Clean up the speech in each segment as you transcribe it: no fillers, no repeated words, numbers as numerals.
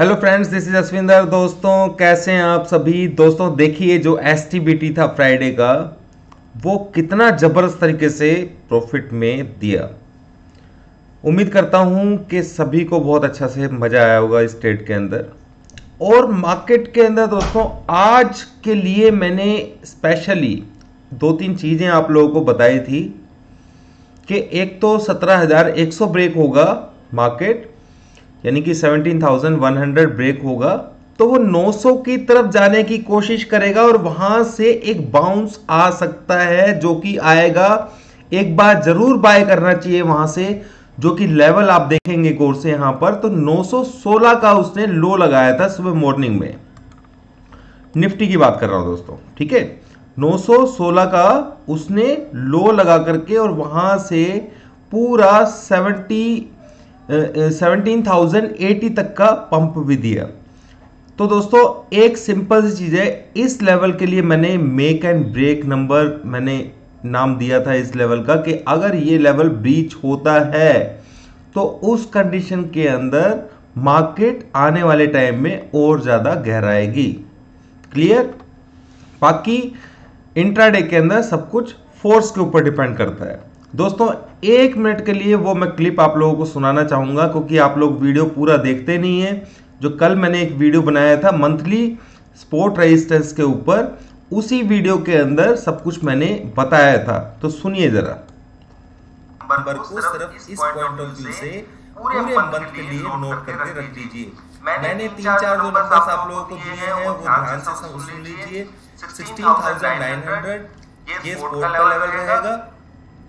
Hello friends, this is Ashwinder. दोस्तों कैसे हैं आप सभी। दोस्तों देखिए, जो एसटीबीटी था फ्राइडे का, वो कितना जबरदस्त तरीके से प्रॉफिट में दिया। उम्मीद करता हूं कि सभी को बहुत अच्छा से मजा आया होगा इस ट्रेड के अंदर। और मार्केट के अंदर दोस्तों आज के लिए मैंने स्पेशली दो तीन चीजें आप लोगों को बताई थी कि एक तो 17,100 ब्रेक होगा मार्केट, यानी कि 17,100 ब्रेक होगा, तो वो 900 की तरफ जाने की कोशिश करेगा और वहां से एक बाउंस आ सकता है जो कि आएगा। एक बार जरूर बाय करना चाहिए वहां से, जो कि लेवल आप देखेंगे गौर से यहां पर, तो 916 का उसने लो लगाया था सुबह मॉर्निंग में। निफ्टी की बात कर रहा हूं दोस्तों, ठीक है। 916 का उसने लो लगा करके और वहां से पूरा 17,080 तक का पंप भी दिया। तो दोस्तों एक सिंपल सी चीज है, इस लेवल के लिए मैंने मेक एंड ब्रेक नंबर मैंने नाम दिया था इस लेवल का, कि अगर ये लेवल ब्रीच होता है तो उस कंडीशन के अंदर मार्केट आने वाले टाइम में और ज्यादा गहराएगी। क्लियर। बाकी इंट्राडे के अंदर सब कुछ फोर्स के ऊपर डिपेंड करता है। दोस्तों 1 मिनट के लिए वो मैं क्लिप आप लोगों को सुनाना चाहूंगा, क्योंकि आप लोग वीडियो पूरा देखते नहीं है। जो कल मैंने एक वीडियो बनाया था मंथली स्पोर्ट रेजिस्टेंस के ऊपर, उसी वीडियो के अंदर सब कुछ मैंने बताया था, तो सुनिए जरा। नंबर को सिर्फ इस पॉइंट ऑफ व्यू से पूरे मंथ के लिए नोट करके रख लीजिए। मैंने 3-4 जो नंबर्स आप लोगों को दिए हैं वो ध्यान से सुन लीजिए। 16,900 ये सपोर्ट का लेवल रहेगा।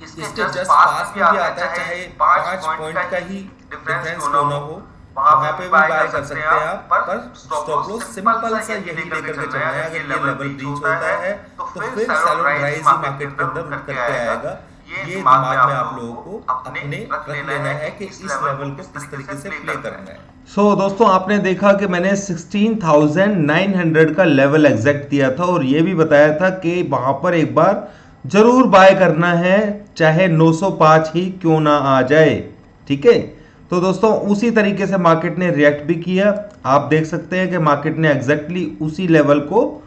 इसके जस्ट पास में भी आता है, चाहे 5 पॉइंट का ही डिफरेंस क्यों ना हो, वहां पे भी बाय कर सकते हैं आप। पर स्टॉप लॉस सिंपल सा यही लेकर के चलना है। अगर ये लेवल ब्रीच होता है तो फिर सैलून राइज ही मार्केट के अंदर उठ करके आएगा। ये दिमाग में आप लोगों को अपने रख लेना है कि इस लेवल को किस तरीके से प्ले करना है। दोस्तों आपने देखा कि मैंने 16,900 का लेवल एग्जैक्ट दिया था और यह भी बताया था कि वहां पर एक बार जरूर बाय करना है, चाहे 905 ही क्यों ना आ जाए। ठीक है। तो दोस्तों उसी तरीके से मार्केट ने रिएक्ट भी किया। आप देख सकते हैं कि मार्केट ने एग्जैक्टली उसी लेवल को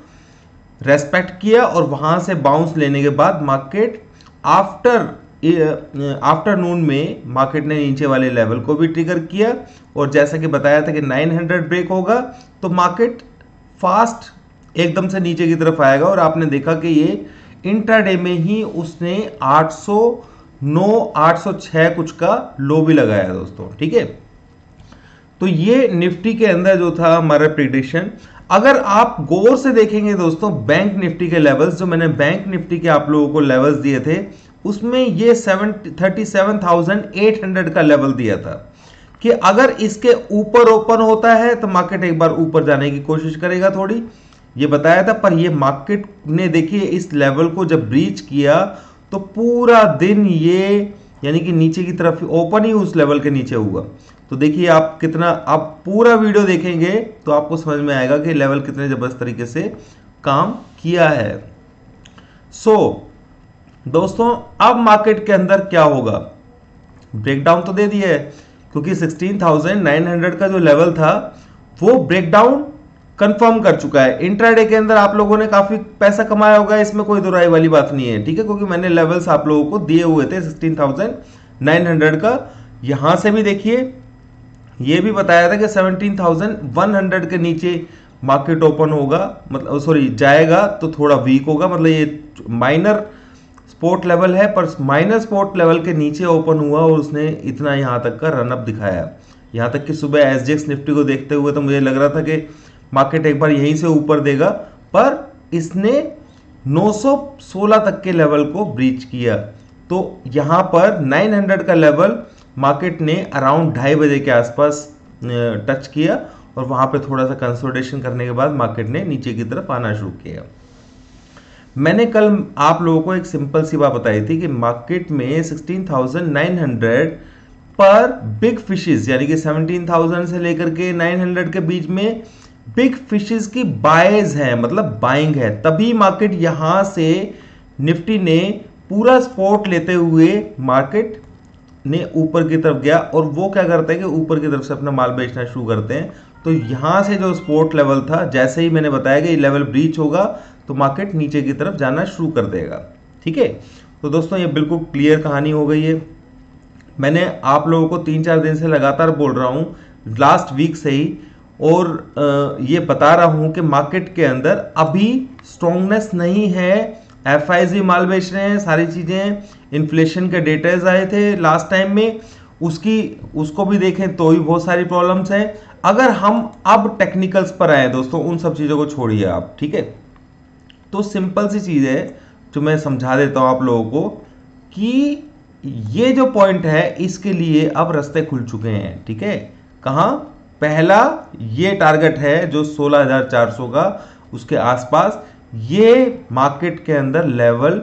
रेस्पेक्ट किया और वहां से बाउंस लेने के बाद मार्केट आफ्टरनून में मार्केट ने नीचे वाले लेवल को भी ट्रिगर किया। और जैसा कि बताया था कि 900 ब्रेक होगा तो मार्केट फास्ट एकदम से नीचे की तरफ आएगा। और आपने देखा कि ये इंट्राडे में ही उसने 809 806 कुछ का लो भी लगाया दोस्तों। ठीक है। तो ये निफ्टी के अंदर जो था हमारा प्रिडिक्शन। अगर आप गौर से देखेंगे दोस्तों, बैंक निफ्टी के लेवल्स, जो मैंने बैंक निफ्टी के आप लोगों को लेवल्स दिए थे, उसमें ये 37,800 का लेवल दिया था कि अगर इसके ऊपर ओपन होता है तो मार्केट एक बार ऊपर जाने की कोशिश करेगा थोड़ी, ये बताया था। पर ये मार्केट ने देखिए इस लेवल को जब ब्रीच किया तो पूरा दिन ये यानी कि नीचे की तरफ ओपन ही उस लेवल के नीचे हुआ। तो देखिए आप कितना, आप पूरा वीडियो देखेंगे तो आपको समझ में आएगा कि लेवल कितने जबरदस्त तरीके से काम किया है। दोस्तों अब मार्केट के अंदर क्या होगा, ब्रेकडाउन तो दे दिया है, क्योंकि 16,900 का जो लेवल था वो ब्रेकडाउन कंफर्म कर चुका है। इंट्राडे के अंदर आप लोगों ने काफी पैसा कमाया होगा, इसमें कोई दुराई वाली बात नहीं है। ठीक है, क्योंकि मैंने लेवल्स आप लोगों को दिए हुए थे 16,900 का। यहां से भी देखिए ये भी बताया था कि 17,100 के नीचे मार्केट ओपन होगा, मतलब सॉरी जाएगा तो थोड़ा वीक होगा, मतलब ये माइनर सपोर्ट लेवल है, पर माइनर सपोर्ट लेवल के नीचे ओपन हुआ और उसने इतना यहां तक का रनअप दिखाया। यहां तक कि सुबह एसजीएक्स निफ्टी को देखते हुए तो मुझे लग रहा था कि मार्केट एक बार यहीं से ऊपर देगा, पर इसने 916 तक के लेवल को ब्रीच किया। तो यहां पर 900 का लेवल मार्केट ने अराउंड 2:30 बजे के आसपास टच किया और वहां पे थोड़ा सा कंसोलिडेशन करने के बाद मार्केट ने नीचे की तरफ आना शुरू किया। मैंने कल आप लोगों को एक सिंपल सी बात बताई थी कि मार्केट में 16,900 पर बिग फिशेस, यानी कि 17,000 से लेकर के 900 के बीच में बिग फिशेस की बायज है, मतलब बाइंग है। तभी मार्केट यहां से निफ्टी ने पूरा सपोर्ट लेते हुए मार्केट ने ऊपर की तरफ गया। और वो क्या करते हैं कि ऊपर की तरफ से अपना माल बेचना शुरू करते हैं। तो यहाँ से जो सपोर्ट लेवल था, जैसे ही मैंने बताया कि ये लेवल ब्रीच होगा तो मार्केट नीचे की तरफ जाना शुरू कर देगा। ठीक है, तो दोस्तों ये बिल्कुल क्लियर कहानी हो गई है। मैंने आप लोगों को 3-4 दिन से लगातार बोल रहा हूँ, लास्ट वीक से ही, और ये बता रहा हूँ कि मार्केट के अंदर अभी स्ट्रॉन्गनेस नहीं है। एफआईजी माल बेच रहे हैं, सारी चीज़ें, इन्फ्लेशन के डेटाज आए थे लास्ट टाइम में, उसको भी देखें तो भी बहुत सारी प्रॉब्लम्स हैं। अगर हम अब टेक्निकल्स पर आए दोस्तों, उन सब चीज़ों को छोड़िए आप, ठीक है। तो सिंपल सी चीज़ है जो मैं समझा देता हूँ आप लोगों को कि ये जो पॉइंट है इसके लिए अब रास्ते खुल चुके हैं। ठीक है, कहाँ? पहला ये टारगेट है जो 16,400 का, उसके आसपास ये मार्केट के अंदर लेवल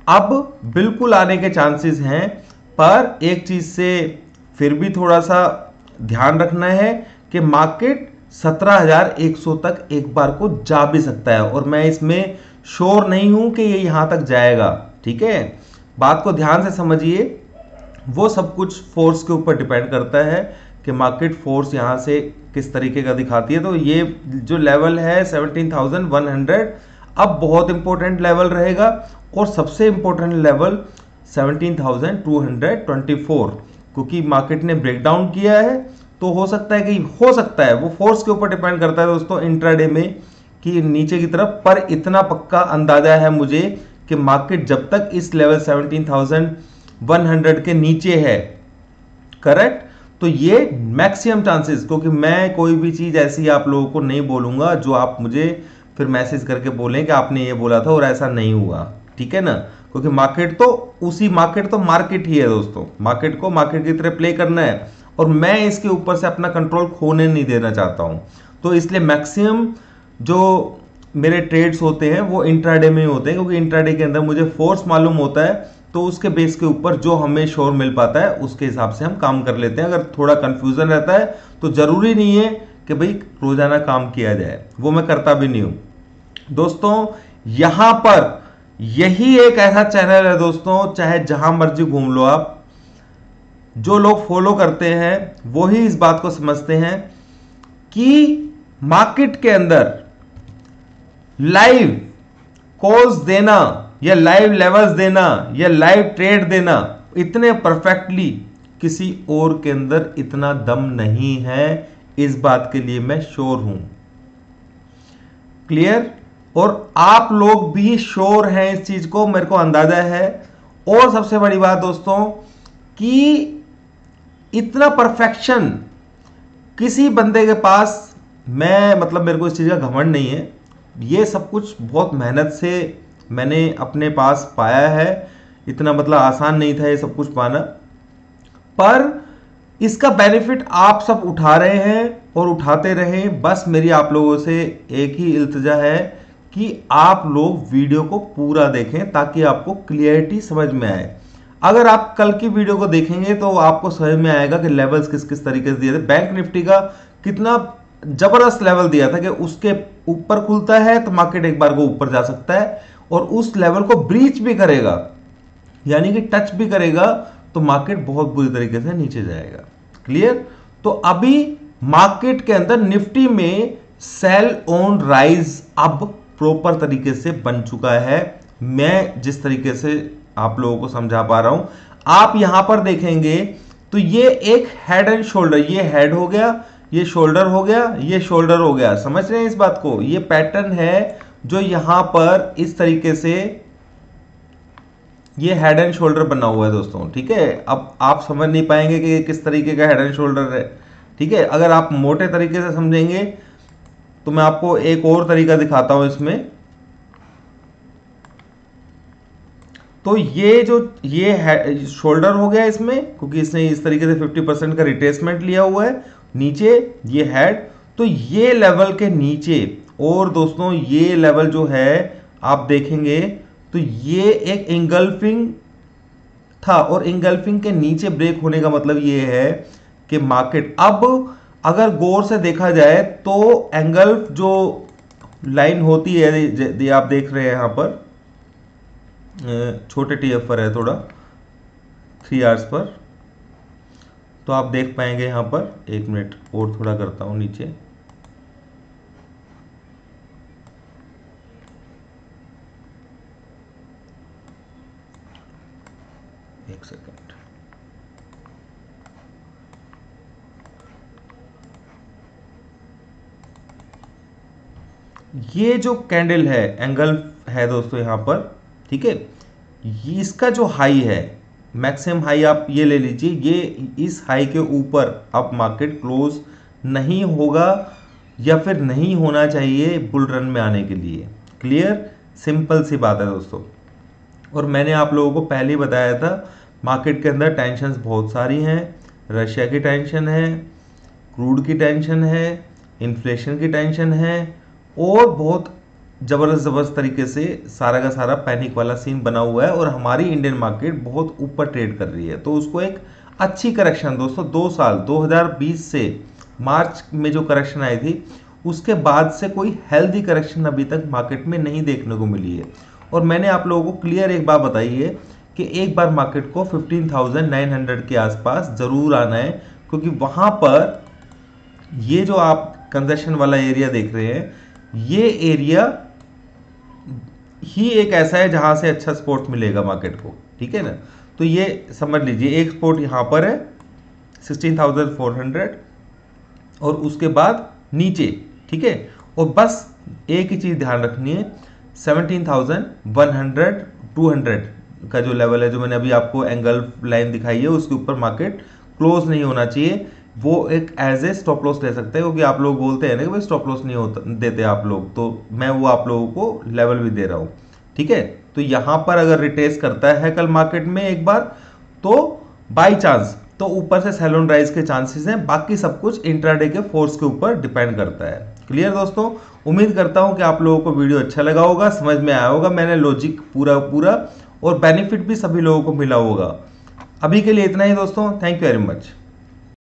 अब बिल्कुल आने के चांसेस हैं। पर एक चीज से फिर भी थोड़ा सा ध्यान रखना है कि मार्केट 17,100 तक एक बार को जा भी सकता है, और मैं इसमें श्योर नहीं हूं कि ये यहां तक जाएगा। ठीक है, बात को ध्यान से समझिए, वो सब कुछ फोर्स के ऊपर डिपेंड करता है कि मार्केट फोर्स यहां से किस तरीके का दिखाती है। तो ये जो लेवल है 17,100 अब बहुत इंपॉर्टेंट लेवल रहेगा, और सबसे इंपॉर्टेंट लेवल 17,224, क्योंकि मार्केट ने ब्रेकडाउन किया है। तो हो सकता है वो फोर्स के ऊपर डिपेंड करता है दोस्तों इंट्राडे में कि नीचे की तरफ, पर इतना पक्का अंदाजा है मुझे कि मार्केट जब तक इस लेवल 17,100 के नीचे है, करेक्ट, तो ये मैक्सिमम चांसेस, क्योंकि मैं कोई भी चीज ऐसी आप लोगों को नहीं बोलूंगा जो आप मुझे फिर मैसेज करके बोलें कि आपने ये बोला था और ऐसा नहीं हुआ। ठीक है ना, क्योंकि मार्केट तो मार्केट ही है दोस्तों, मार्केट को मार्केट की तरह प्ले करना है, और मैं इसके ऊपर से अपना कंट्रोल खोने नहीं देना चाहता हूं। तो इसलिए मैक्सिमम जो मेरे ट्रेड्स होते हैं वो इंट्राडे में ही होते हैं, क्योंकि इंट्राडे के अंदर मुझे फोर्स मालूम होता है, तो उसके बेस के ऊपर जो हमें श्योर मिल पाता है उसके हिसाब से हम काम कर लेते हैं। अगर थोड़ा कंफ्यूजन रहता है तो जरूरी नहीं है कि भाई रोजाना काम किया जाए, वो मैं करता भी नहीं हूं दोस्तों। यहां पर यही एक ऐसा चैनल है दोस्तों, चाहे जहां मर्जी घूम लो आप, जो लोग फॉलो करते हैं वो ही इस बात को समझते हैं कि मार्केट के अंदर लाइव कॉल्स देना या लाइव लेवल्स देना या लाइव ट्रेड देना इतने परफेक्टली किसी और के अंदर इतना दम नहीं है, इस बात के लिए मैं श्योर हूं। क्लियर? और आप लोग भी श्योर हैं इस चीज को, मेरे को अंदाजा है। और सबसे बड़ी बात दोस्तों कि इतना परफेक्शन किसी बंदे के पास, मैं मतलब मेरे को इस चीज का घमंड नहीं है, ये सब कुछ बहुत मेहनत से मैंने अपने पास पाया है, इतना मतलब आसान नहीं था ये सब कुछ पाना, पर इसका बेनिफिट आप सब उठा रहे हैं और उठाते रहें। बस मेरी आप लोगों से एक ही इल्तिजा है कि आप लोग वीडियो को पूरा देखें ताकि आपको क्लियरिटी समझ में आए। अगर आप कल की वीडियो को देखेंगे तो आपको समझ में आएगा कि लेवल्स किस किस तरीके से दिए थे। बैंक निफ्टी का कितना जबरदस्त लेवल दिया था कि उसके ऊपर खुलता है तो मार्केट एक बार को ऊपर जा सकता है, और उस लेवल को ब्रीच भी करेगा, यानी कि टच भी करेगा, तो मार्केट बहुत बुरी तरीके से नीचे जाएगा। क्लियर? तो अभी मार्केट के अंदर निफ्टी में सेल ऑन राइज अब प्रॉपर तरीके से बन चुका है। मैं जिस तरीके से आप लोगों को समझा पा रहा हूं, आप यहां पर देखेंगे तो ये एक हेड एंड शोल्डर, ये हेड हो गया, ये शोल्डर हो गया, ये शोल्डर हो गया। समझ रहे हैं इस बात को? ये पैटर्न है जो यहां पर इस तरीके से ये हेड एंड शोल्डर बना हुआ है दोस्तों। ठीक है, अब आप समझ नहीं पाएंगे कि किस तरीके का हेड एंड शोल्डर है। ठीक है, अगर आप मोटे तरीके से समझेंगे तो मैं आपको एक और तरीका दिखाता हूं इसमें। तो ये शोल्डर हो गया इसमें, क्योंकि इसने इस तरीके से 50% का रिट्रेसमेंट लिया हुआ है। नीचे ये हेड, तो ये लेवल के नीचे, और दोस्तों ये लेवल जो है आप देखेंगे तो ये एक इंगल्फिंग था, और इंगल्फिंग के नीचे ब्रेक होने का मतलब ये है कि मार्केट अब अगर गौर से देखा जाए तो एंगल्फ जो लाइन होती है, आप देख रहे हैं यहां पर छोटे टीएफ पर है, थोड़ा 3 आवर्स पर, तो आप देख पाएंगे यहां पर, एक मिनट और थोड़ा करता हूं नीचे, ये जो कैंडल है, एंगल है दोस्तों यहाँ पर, ठीक है, ये इसका जो हाई है, मैक्सिमम हाई आप ये ले लीजिए, ये इस हाई के ऊपर अब मार्केट क्लोज नहीं होगा या फिर नहीं होना चाहिए बुल रन में आने के लिए। क्लियर, सिंपल सी बात है दोस्तों। और मैंने आप लोगों को पहले ही बताया था, मार्केट के अंदर टेंशन्स बहुत सारी हैं। रशिया की टेंशन है, क्रूड की टेंशन है, इन्फ्लेशन की टेंशन है, और बहुत ज़बरदस्त तरीके से सारा का सारा पैनिक वाला सीन बना हुआ है, और हमारी इंडियन मार्केट बहुत ऊपर ट्रेड कर रही है। तो उसको एक अच्छी करेक्शन दोस्तों, 2 साल 2020 से मार्च में जो करेक्शन आई थी, उसके बाद से कोई हेल्दी करेक्शन अभी तक मार्केट में नहीं देखने को मिली है। और मैंने आप लोगों को क्लियर एक बात बताई है कि एक बार मार्केट को 15,900 के आसपास ज़रूर आना है, क्योंकि वहाँ पर ये जो आप कंसेशन वाला एरिया देख रहे हैं, ये एरिया ही एक ऐसा है जहां से अच्छा सपोर्ट मिलेगा मार्केट को, ठीक है ना। तो ये समझ लीजिए, एक सपोर्ट यहां पर है 16,400 और उसके बाद नीचे, ठीक है। और बस एक ही चीज ध्यान रखनी है, 17,100 200 का जो लेवल है, जो मैंने अभी आपको एंगल लाइन दिखाई है, उसके ऊपर मार्केट क्लोज नहीं होना चाहिए। वो एक एज ए स्टॉप लॉस ले सकते हैं, क्योंकि आप लोग बोलते हैं ना कि भाई स्टॉप लॉस नहीं होता देते आप लोग, तो मैं वो आप लोगों को लेवल भी दे रहा हूँ, ठीक है। तो यहाँ पर अगर रिट्रेस करता है कल मार्केट में एक बार, तो बाई चांस तो ऊपर से सेल ऑन राइज के चांसेस हैं, बाकी सब कुछ इंट्राडे के फोर्स के ऊपर डिपेंड करता है। क्लियर दोस्तों, उम्मीद करता हूं कि आप लोगों को वीडियो अच्छा लगा होगा, समझ में आया होगा, मैंने लॉजिक पूरा और बेनिफिट भी सभी लोगों को मिला होगा। अभी के लिए इतना ही दोस्तों, थैंक यू वेरी मच।